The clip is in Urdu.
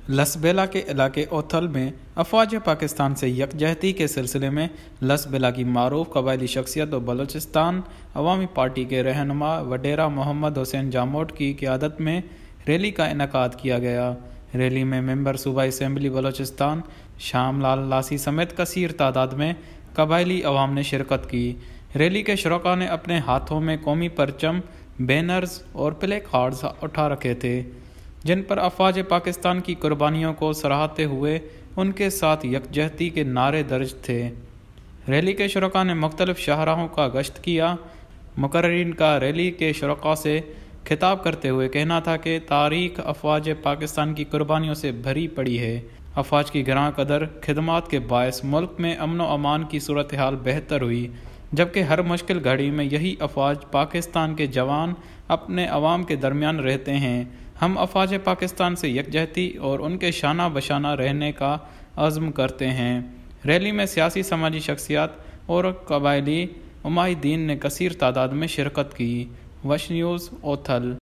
لسبیلا کے علاقے اوتھل میں افواج پاکستان سے یکجہتی کے سلسلے میں لسبیلا کی معروف قبائلی شخصیت و بلوچستان عوامی پارٹی کے رہنما وڈیرا محمد حسین جاموٹ کی قیادت میں ریلی کا انعقاد کیا گیا۔ ریلی میں ممبر صوبائی اسمبلی بلوچستان شام لال لاسی سمیت کثیر تعداد میں قبائلی عوام نے شرکت کی۔ ریلی کے شرکاء نے اپنے ہاتھوں میں قومی پرچم، بینرز اور پلے کارڈز اٹھا رکھے تھے، جن پر افواج پاکستان کی قربانیوں کو سراہتے ہوئے ان کے ساتھ یکجہتی کے نعرے درج تھے۔ ریلی کے شرکاء نے مختلف شاہراہوں کا گشت کیا۔ مقررین کا ریلی کے شرکاء سے خطاب کرتے ہوئے کہنا تھا کہ تاریخ افواج پاکستان کی قربانیوں سے بھری پڑی ہے۔ افواج کی گراں قدر خدمات کے باعث ملک میں امن و امان کی صورتحال بہتر ہوئی، جبکہ ہر مشکل گھڑی میں یہی افواج پاکستان کے جوان اپنے عوام کے درمیان رہتے ہیں۔ ہم افواج پاکستان سے یکجہتی اور ان کے شانہ بشانہ رہنے کا عزم کرتے ہیں۔ ریلی میں سیاسی سماجی شخصیات اور قبائلی عمائدین نے کثیر تعداد میں شرکت کی۔ وش نیوز اوتھل۔